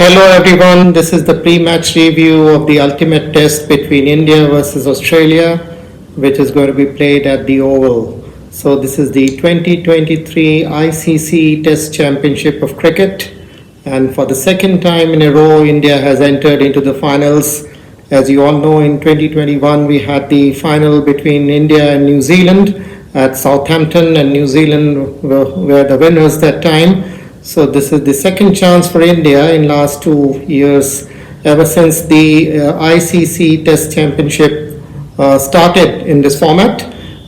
Hello everyone, this is the pre-match review of the ultimate test between India versus Australia, which is going to be played at the Oval. So this is the 2023 ICC Test Championship of Cricket, and for the second time in a row India has entered into the finals. As you all know, in 2021 we had the final between India and New Zealand at Southampton, and New Zealand were the winners that time. So this is the second chance for India in last 2 years, ever since the ICC Test Championship started in this format,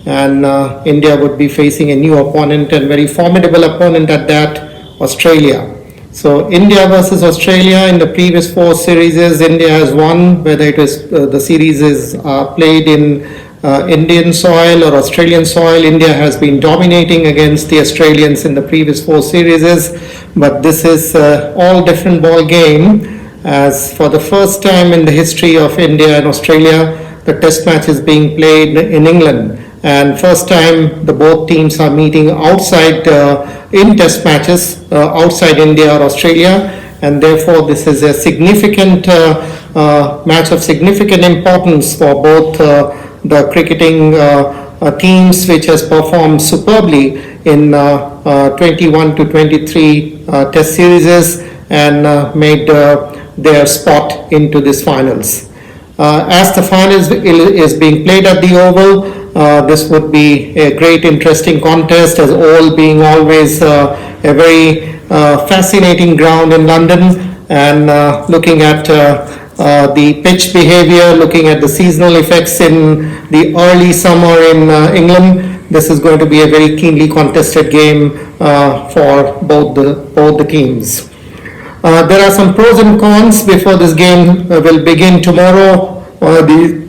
and India would be facing a new opponent, and very formidable opponent at that, Australia. So India versus Australia, in the previous 4 series, India has won, whether it is the series is played in Indian soil or Australian soil. India has been dominating against the Australians in the previous 4 series, but this is all different ball game, as for the first time in the history of India and Australia, the test match is being played in England, and first time the both teams are meeting outside in test matches outside India or Australia, and therefore this is a significant match of significant importance for both the cricketing teams, which has performed superbly in 21 to 23 test series and made their spot into this finals. As the finals is being played at the Oval, this would be a great interesting contest, as Oval being always a very fascinating ground in London, and looking at the pitch behavior, looking at the seasonal effects in the early summer in England, this is going to be a very keenly contested game for both the teams. There are some pros and cons before this game will begin tomorrow, the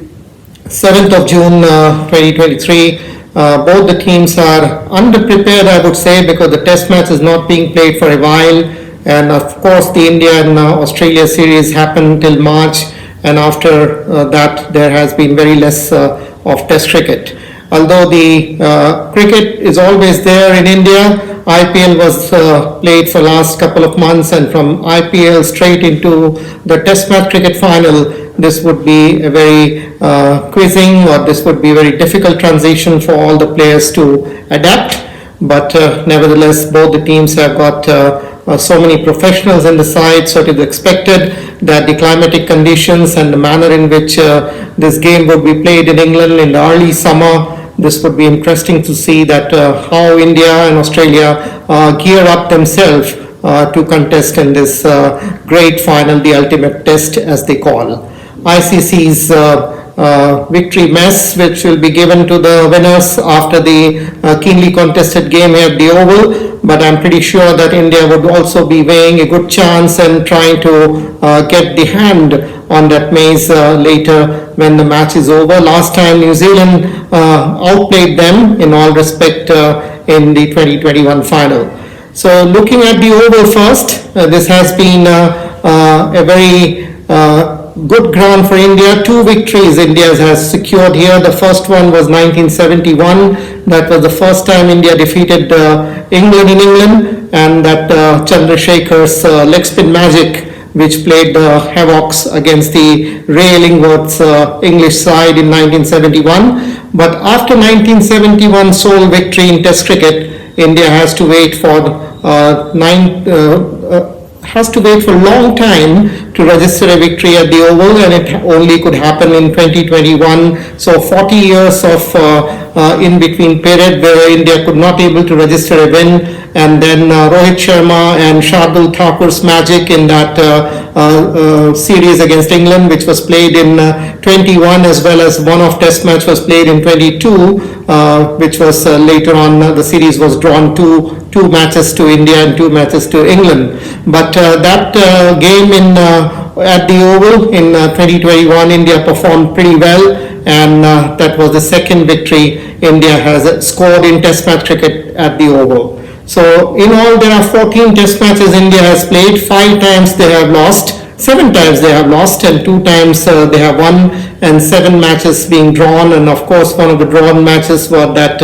7th of June 2023. Both the teams are underprepared, I would say, because the test match is not being played for a while. And of course the India and Australia series happened till March, and after that there has been very less of test cricket. Although the cricket is always there in India, IPL was played for last couple of months, and from IPL straight into the test match cricket final, this would be a very quizzing, or this would be a very difficult transition for all the players to adapt. But nevertheless, both the teams have got so many professionals in the side, so it is expected that the climatic conditions and the manner in which this game would be played in England in the early summer, this would be interesting to see that how India and Australia gear up themselves to contest in this great final, the ultimate test as they call. ICC's victory mess, which will be given to the winners after the keenly contested game here at the Oval, but I'm pretty sure that India would also be weighing a good chance and trying to get the hand on that maize later when the match is over. Last time New Zealand outplayed them in all respect in the 2021 final. So looking at the Oval first, this has been a very good ground for India. 2 victories India has secured here. The first one was 1971. That was the first time India defeated England in England, and that Chandrasekhar's leg spin magic, which played the havocs against the Ray Illingworth's English side in 1971. But after 1971 sole victory in Test cricket, India has to wait for a long time to register a victory at the Oval, and it only could happen in 2021. So 40 years of in between period where India could not able to register a win, and then Rohit Sharma and Shardul Thakur's magic in that series against England, which was played in 21, as well as one of test match was played in 22, which was later on the series was drawn to 2 matches to India and 2 matches to England. But that game in at the Oval in 2021, India performed pretty well, and that was the second victory India has scored in test match cricket at the Oval. So in all there are 14 test matches India has played. 5 times they have lost, 7 times they have lost and 2 times they have won, and 7 matches being drawn. And of course, one of the drawn matches was that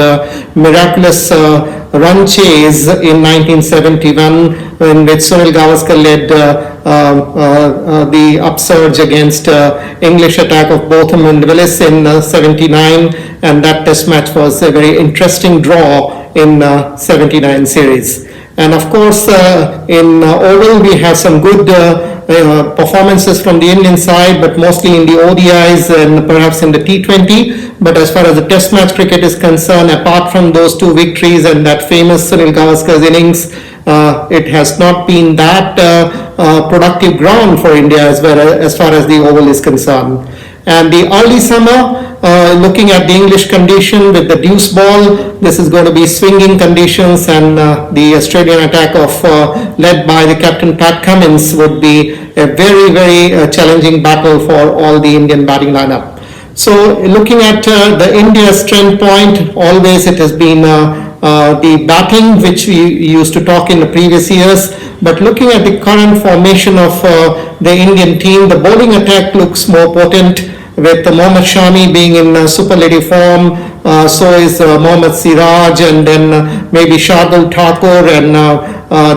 miraculous run chase in 1971, in which Sunil Gavaskar led the upsurge against English attack of Botham and Willis in 79, and that test match was a very interesting draw in 79 series. And of course, in Oval we have some good performances from the Indian side, but mostly in the ODIs and perhaps in the T20. But as far as the Test match cricket is concerned, apart from those 2 victories and that famous Sunil Gavaskar's innings, it has not been that productive ground for India as far as the Oval is concerned. And the early summer, looking at the English condition with the deuce ball, this is going to be swinging conditions, and the Australian attack led by the captain Pat Cummins would be a very, very challenging battle for all the Indian batting lineup. So looking at the India strength point, always it has been the batting, which we used to talk in the previous years. But looking at the current formation of the Indian team, the bowling attack looks more potent, with Mohammad Shami being in superlative form. So is Mohammad Siraj, and then maybe Shardul Thakur, and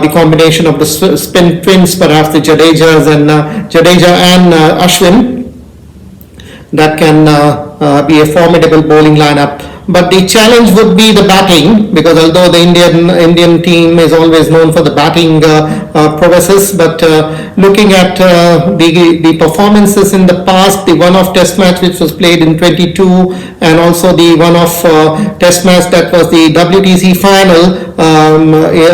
the combination of the spin twins, perhaps the Jadeja and Ashwin, that can be a formidable bowling lineup. But the challenge would be the batting, because although the Indian team is always known for the batting prowesses, but looking at the performances in the past, the one-off test match which was played in 22, and also the one-off test match that was the WTC final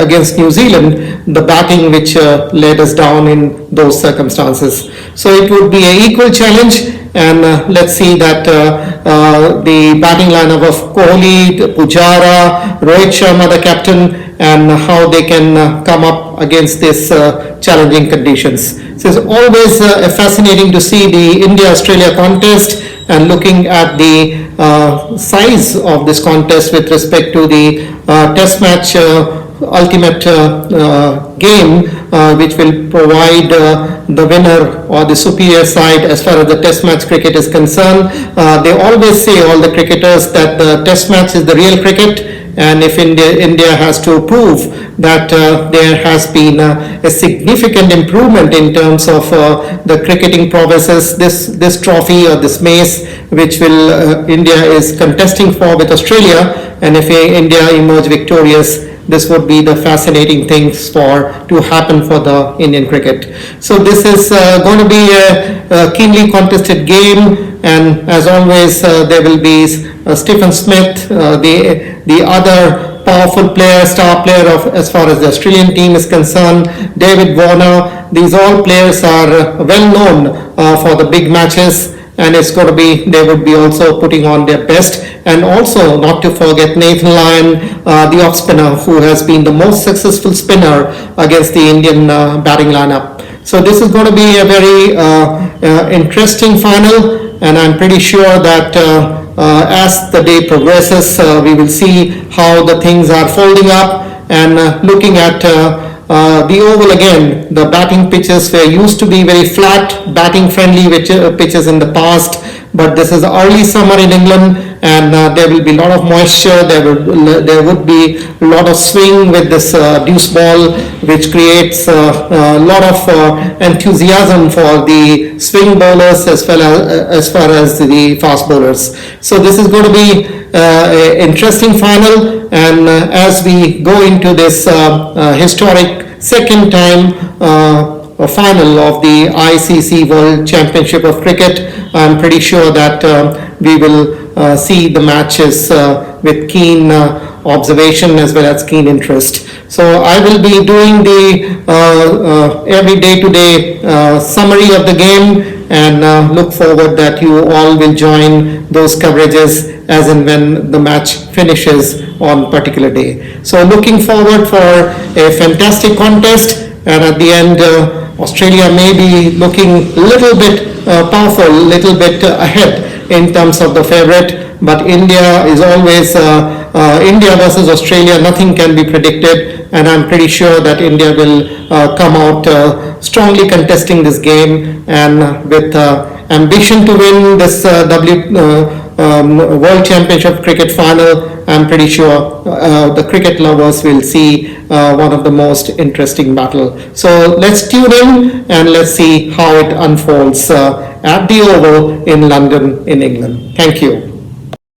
against New Zealand, the batting which led us down in those circumstances. So it would be an equal challenge. And let's see that the batting lineup of Kohli, Pujara, Rohit Sharma, the captain, and how they can come up against this challenging conditions. So it's always fascinating to see the India-Australia contest, and looking at the size of this contest with respect to the test match ultimate game, which will provide the winner or the superior side as far as the test match cricket is concerned. They always say, all the cricketers, that the test match is the real cricket, and if India has to prove that there has been a significant improvement in terms of the cricketing prowesses, this trophy or this mace which India is contesting for with Australia, and if India emerge victorious, this would be the fascinating things to happen for the Indian cricket. So this is going to be a keenly contested game, and as always there will be Stephen Smith, the other powerful player, star player as far as the Australian team is concerned, David Warner. These all players are well known for the big matches, and it's going to be, they would be also putting on their best. And also not to forget Nathan Lyon, the off spinner, who has been the most successful spinner against the Indian batting lineup. So this is going to be a very interesting final, and I'm pretty sure that as the day progresses, we will see how the things are folding up. And looking at the Oval again, the batting pitches were used to be very flat, batting friendly pitches in the past, but this is early summer in England, and there will be a lot of moisture. There would be a lot of swing with this deuce ball, which creates a lot of enthusiasm for the swing bowlers as far as the fast bowlers. So this is going to be an interesting final, and as we go into this historic second time final of the ICC World Championship of Cricket, I'm pretty sure that we will see the matches with keen observation as well as keen interest. So I will be doing the every day-to-day summary of the game, and look forward that you all will join those coverages as and when the match finishes on particular day. So looking forward for a fantastic contest, and at the end Australia may be looking a little bit powerful, a little bit ahead in terms of the favorite, but India is always India versus Australia, nothing can be predicted, and I'm pretty sure that India will come out strongly contesting this game and with ambition to win this World Championship Cricket final. I'm pretty sure the cricket lovers will see one of the most interesting battle. So let's tune in and let's see how it unfolds at the Oval in London, in England. Thank you.